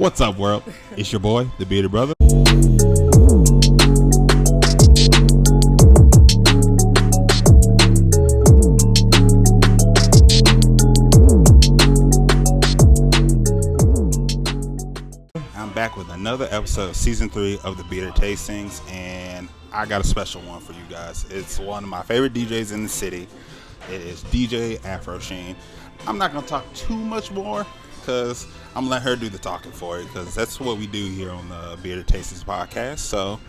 What's up, world? It's your boy, the Beerded Brother. I'm back with another episode of Season 3 of the Beerded Tastings, and I got a special one for you guys. It's one of my favorite DJs in the city. It is DJ AfroSheen. I'm not going to talk too much more because I'm going to let her do the talking for it, because that's what we do here on the Beerded Tastings podcast. So,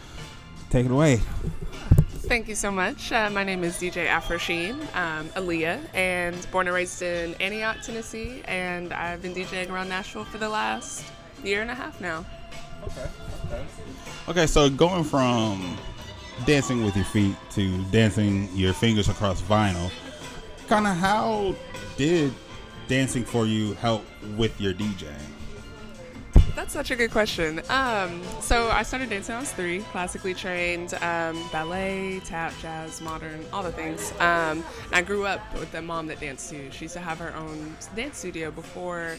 take it away. Thank you so much. My name is DJ AfroSheen, Aaliyah, and born and raised in Antioch, Tennessee, and I've been DJing around Nashville for the last year and a half now. Okay, so going from dancing with your feet to dancing your fingers across vinyl, kind of how did dancing for you help with your DJing? That's such a good question. So I started dancing when I was 3, classically trained, ballet, tap, jazz, modern, all the things. And I grew up with a mom that danced too. She used to have her own dance studio before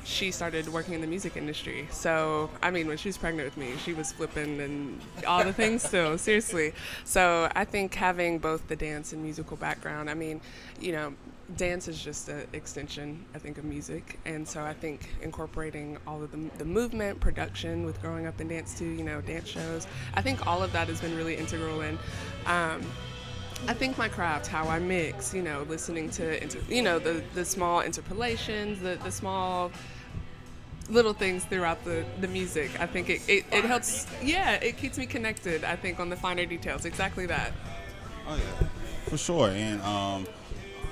she started working in the music industry. So, I mean, when she was pregnant with me, she was flipping and all the things still, seriously. So I think having both the dance and musical background, I mean, you know, dance is just an extension, I think, of music. And so I think incorporating all of the movement, production with growing up in dance too, you know, dance shows, I think all of that has been really integral in I think my craft, how I mix, you know, listening to, the small interpolations, the small little things throughout the music. I think it helps, it keeps me connected, I think, on the finer details. Exactly that. Oh, yeah, for sure. And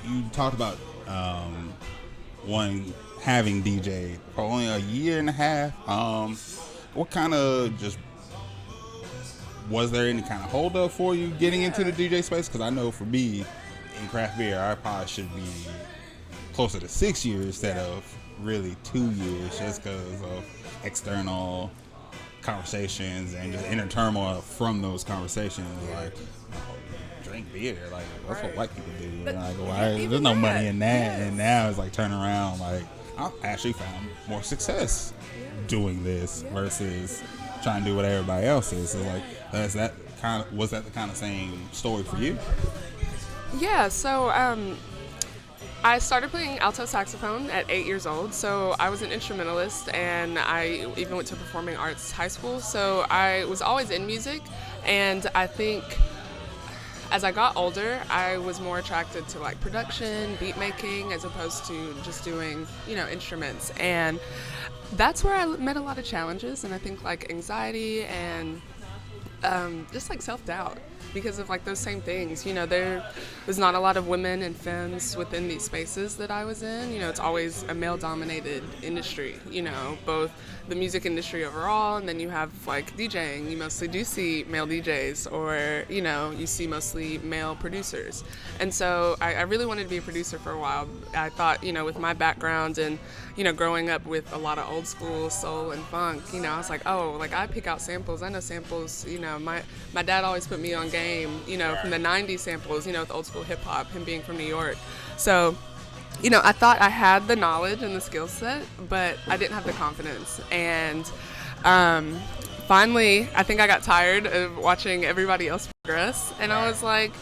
you talked about having DJ for only a year and a half. What kind of was there any kind of hold up for you getting into the DJ space? Because I know for me, in craft beer, I probably should be closer to 6 years instead of really 2 years, just because of external conversations and just inner turmoil from those conversations. Like, drink beer, like that's what white people do. But like, why? There's no money in that. Yes. And now it's like turning around. Like, I've actually found more success doing this versus trying to do what everybody else is. So like, was that the kind of same story for you? Yeah. So I started playing alto saxophone at 8 years old. So I was an instrumentalist, and I even went to performing arts high school. So I was always in music, and I think as I got older, I was more attracted to like production, beat making, as opposed to just doing, you know, instruments. And that's where I met a lot of challenges, and I think like anxiety and just like self-doubt because of like those same things. You know, there was not a lot of women and femmes within these spaces that I was in. You know, it's always a male-dominated industry, you know, both the music industry overall, and then you have like DJing. You mostly do see male DJs, or, you know, you see mostly male producers. And so I really wanted to be a producer for a while. I thought, you know, with my background and, you know, growing up with a lot of old school soul and funk, you know, I was like, oh, like I pick out samples. I know samples, you know, my dad always put me on game, you know, from the 90s samples, you know, with old school hip hop, him being from New York. So, you know, I thought I had the knowledge and the skill set, but I didn't have the confidence. And finally, I think I got tired of watching everybody else progress. And I was like,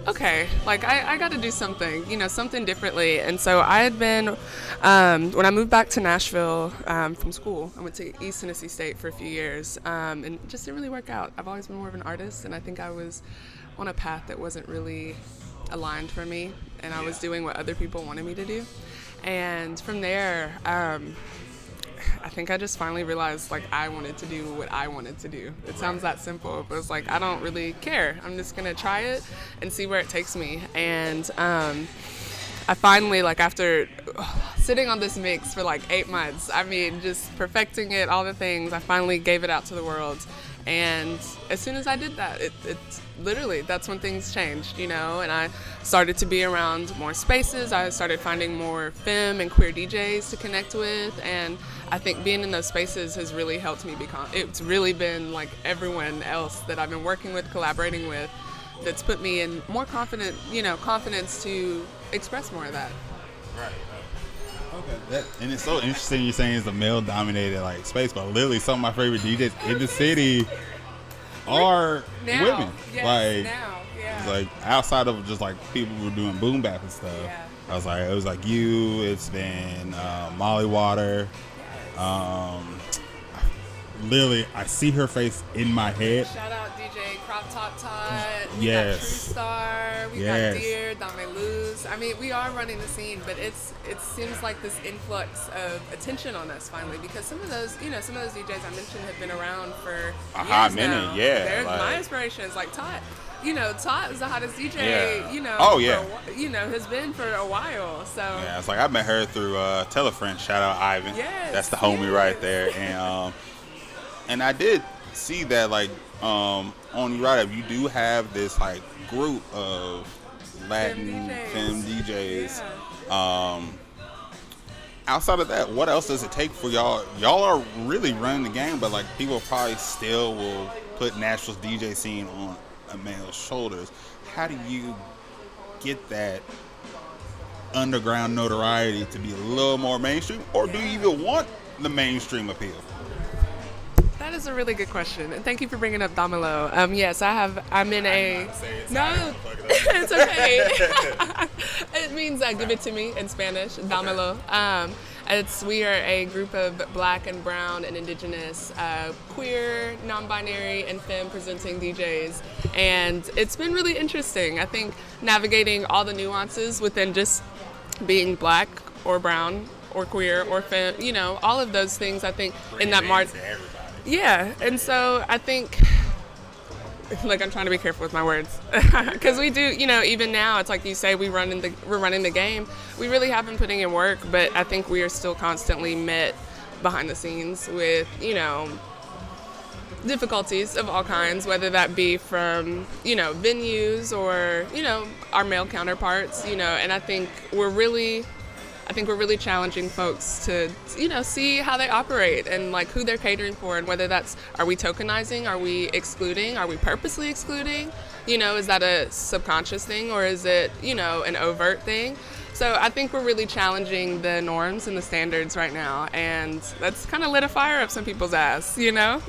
okay, like I got to do something, you know, something differently. And so I had been, when I moved back to Nashville from school, I went to East Tennessee State for a few years, and it just didn't really work out. I've always been more of an artist, and I think I was on a path that wasn't really aligned for me, and I was doing what other people wanted me to do. And from there, I think I just finally realized like I wanted to do what I wanted to do. It sounds that simple, but it's like I don't really care. I'm just gonna try it and see where it takes me. And I finally, like after sitting on this mix for like 8 months, I mean just perfecting it, all the things, I finally gave it out to the world. And as soon as I did that, it literally, that's when things changed, you know, and I started to be around more spaces. I started finding more femme and queer DJs to connect with, and I think being in those spaces has really helped me become, it's really been like everyone else that I've been working with, collaborating with, that's put me in more confidence to express more of that. Right. Okay. And it's so interesting you're saying it's a male-dominated like space, but literally some of my favorite DJs in the city are now, women. yes, like, now, yeah. it's like outside of just like people who were doing boom bap and stuff. Yeah. It was like you. It's been Molly Water. Yes. Literally, I see her face in my head. Shout out DJ Crop Top Todd. We Yes. got True Star. We Yes. got Deer, Dame Luz. I mean, we are running the scene, but it seems like this influx of attention on us finally, because some of those DJs I mentioned have been around for A hot years minute, now. yeah, They're like- my inspirations. Like Todd. Todd is the hottest DJ. Yeah. Oh, yeah. Has been for a while. So Yeah, it's like I met her through Telefriend. Shout out Ivan. Yes, That's the homie right yes. there. And I did see that like on you right up, you do have this like group of Latin femme DJs. Yeah. Outside of that, what else does it take for y'all? Y'all are really running the game, but like people probably still will put Nashville's DJ scene on a male's shoulders. How do you get that underground notoriety to be a little more mainstream, or do you even want the mainstream appeal? That is a really good question, and thank you for bringing up Damelo. Yes, I'm in a. No, it's okay. It means give it to me in Spanish, Damelo. We are a group of Black and Brown and Indigenous, queer, non-binary, and femme presenting DJs, and it's been really interesting. I think navigating all the nuances within just being Black or Brown or queer or femme, all of those things. I think in that Yeah, and so I think, like, I'm trying to be careful with my words, because we do, even now, it's like you say, we're running the game. We really have been putting in work, but I think we are still constantly met behind the scenes with, difficulties of all kinds, whether that be from, venues or, our male counterparts, and I think we're really challenging folks to, see how they operate and like who they're catering for, and whether are we tokenizing, are we excluding, are we purposely excluding, is that a subconscious thing, or is it, an overt thing? So I think we're really challenging the norms and the standards right now, and that's kind of lit a fire up some people's ass, Yeah.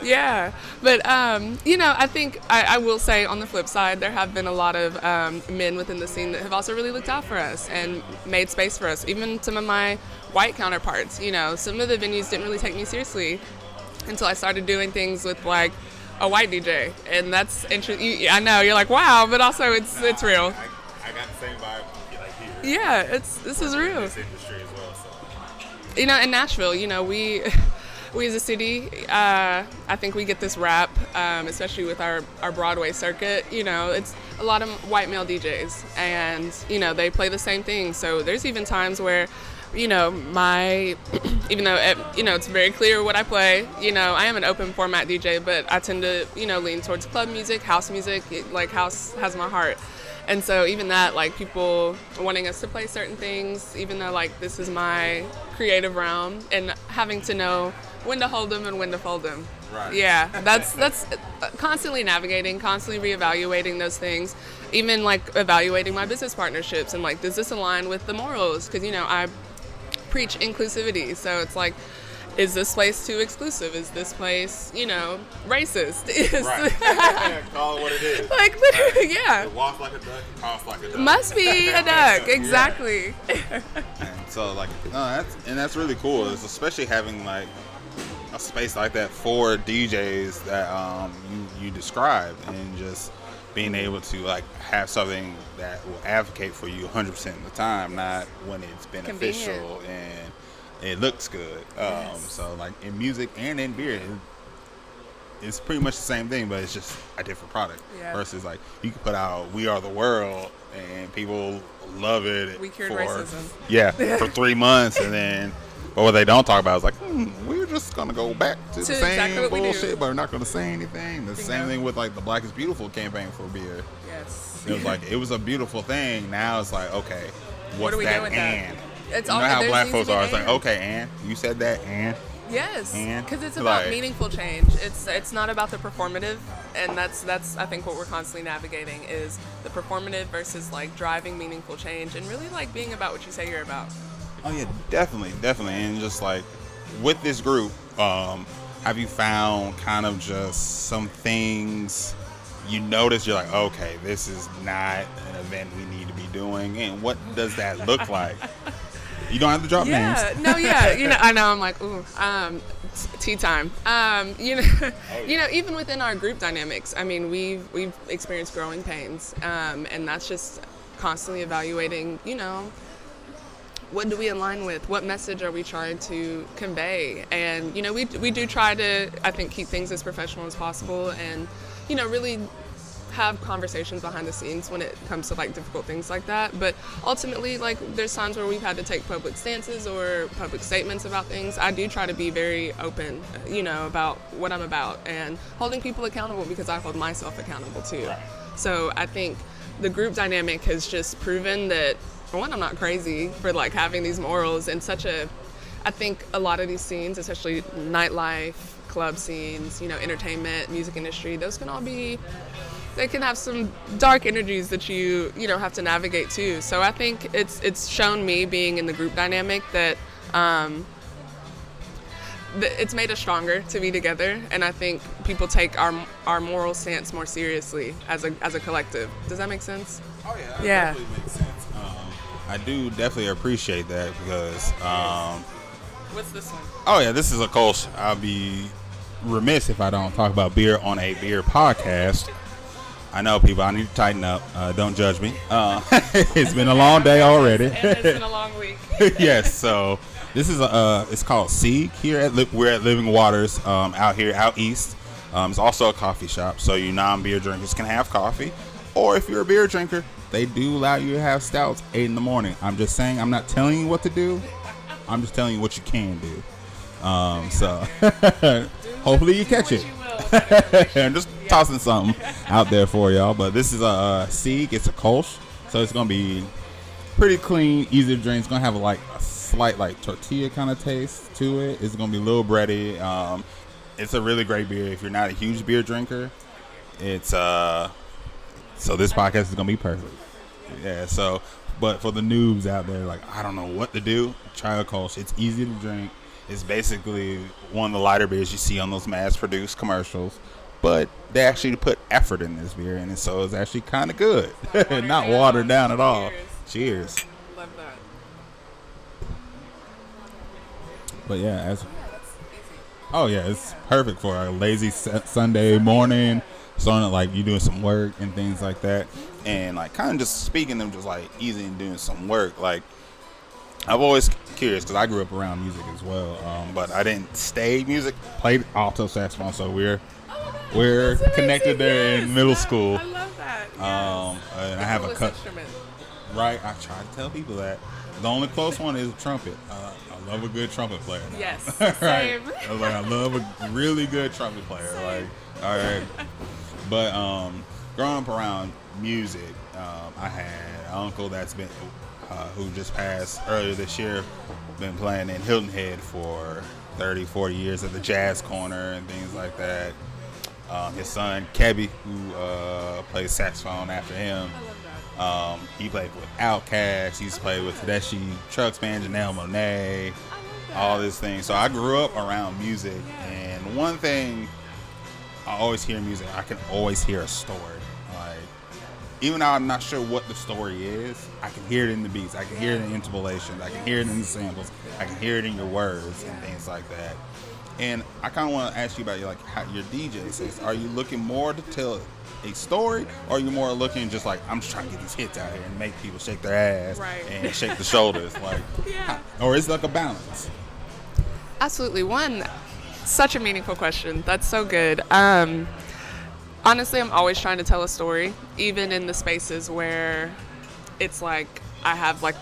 Yeah, but I think I will say on the flip side, there have been a lot of men within the scene that have also really looked out for us and made space for us. Even some of my white counterparts, some of the venues didn't really take me seriously until I started doing things with like a white DJ, and that's interesting. I know you're like, wow, but also it's real. I got the same vibe like here. Yeah, this is real. This industry as well. So. In Nashville, we as a city, I think we get this rap, especially with our Broadway circuit. It's a lot of white male DJs, and they play the same thing. So there's even times where, even though it's very clear what I play. I am an open format DJ, but I tend to lean towards club music, house music. Like house has my heart. And so even that, like, people wanting us to play certain things, even though, like, this is my creative realm, and having to know when to hold them and when to fold them. Right. Yeah, that's constantly navigating, constantly reevaluating those things, even, like, evaluating my business partnerships and, like, does this align with the morals? Because, I preach inclusivity, so it's like, is this place too exclusive? Is this place, racist? Right. Call it what it is. Like, literally, yeah. It walks like a duck, it talks like a duck. Must be a duck, exactly. And so, like, that's really cool. It's especially having, like, a space like that for DJs that you described, and just being able to, like, have something that will advocate for you 100% of the time, not when it's beneficial and it looks good. Yes. So, like, in music and in beer, it's pretty much the same thing, but it's just a different product. Yeah. Versus, like, you can put out "We Are the World" and people love it. We cured racism. Yeah, for 3 months, and then, but what they don't talk about is like, we're just gonna go back to the same exactly what we do. bullshit, but we're not gonna say anything. The same thing with like the Black is Beautiful campaign for beer. Yes. It was like, it was a beautiful thing. Now it's like, okay, what's do we that do with that? and? It's You know all how there black needs to folks be are. It's like, and. okay, and you said that, and Yes, And, because it's about like- meaningful change. It's not about the performative, and that's I think what we're constantly navigating is the performative versus like driving meaningful change and really like being about what you say you're about. Oh yeah, definitely. And just like with this group, have you found kind of just some things you notice you're like, okay, this is not an event we need to be doing, and what does that look like? You don't have to drop names. I know. I'm like, ooh, tea time. Even within our group dynamics, I mean, we've experienced growing pains, and that's just constantly evaluating. What do we align with? What message are we trying to convey? And we do try to, I think, keep things as professional as possible, and really have conversations behind the scenes when it comes to like difficult things like that. But ultimately, like, there's times where we've had to take public stances or public statements about things. I do try to be very open, about what I'm about and holding people accountable, because I hold myself accountable too. So I think the group dynamic has just proven that, for one, I'm not crazy for like having these morals and I think a lot of these scenes, especially nightlife, club scenes, entertainment, music industry, those can all they can have some dark energies that you have to navigate too. So I think it's shown me, being in the group dynamic, that it's made us stronger to be together, and I think people take our moral stance more seriously as a collective. Does that make sense? Oh yeah, that definitely makes sense. I do definitely appreciate that, because What's this one? oh yeah, this is a Kolsch. I'll be remiss if I don't talk about beer on a beer podcast. I know, people, I need to tighten up. Don't judge me. It's been a long day already. And it's been a long week. Yes, so this is it's called Sieg here we're at Living Waters out east. It's also a coffee shop, so you non-beer drinkers can have coffee, or if you're a beer drinker, they do allow you to have stouts 8 in the morning. I'm just saying, I'm not telling you what to do. I'm just telling you what you can do. So hopefully you catch it. I'm just tossing something out there for y'all. But this is a Sieg. It's a Kolsch, so it's gonna be pretty clean, easy to drink. It's gonna have a slight like tortilla kind of taste to it. It's gonna be a little bready. It's a really great beer if you're not a huge beer drinker. It's so this podcast is gonna be perfect. Yeah. So, but for the noobs out there, like, I don't know what to do, try a Kolsch. It's easy to drink. It's basically one of the lighter beers you see on those mass-produced commercials, but they actually put effort in this beer, and so it's actually kind of good. Not watered down at all. Cheers. Love that. But yeah, it's perfect for a lazy Sunday morning, starting like you doing some work and things like that, and like kind of just speaking of just like easy and doing some work. Like, I've always curious, because I grew up around music as well, but I didn't stay music. Played alto saxophone, so we're connected there in middle school. I love that. And I have a cut. Instrument. Right, I try to tell people that. The only close one is trumpet. I love a good trumpet player. Yes, Right. same. I love a really good trumpet player. Same. Like, all right. But growing up around music, I had an uncle that's been who just passed earlier this year. Been playing in Hilton Head for 30, 40 years at the Jazz Corner and things like that. His son Kebby, who plays saxophone after him. I love that. He played with Outkast. He's played with Tedeschi Trucks Band, Janelle Monáe, all this thing. So I grew up around music, and one thing I always hear in music, I can always hear a story. Like, even though I'm not sure what the story is, I can hear it in the beats. I can hear it in the interpolations. I can hear it in the samples. I can hear it in your words and things like that. And I kind of want to ask you about your DJ sets. Are you looking more to tell a story, or are you more looking just like, I'm just trying to get these hits out here and make people shake their ass and shake the shoulders? Like, or is it like a balance? Absolutely. Such a meaningful question. That's so good. Honestly, I'm always trying to tell a story, even in the spaces where it's like I have like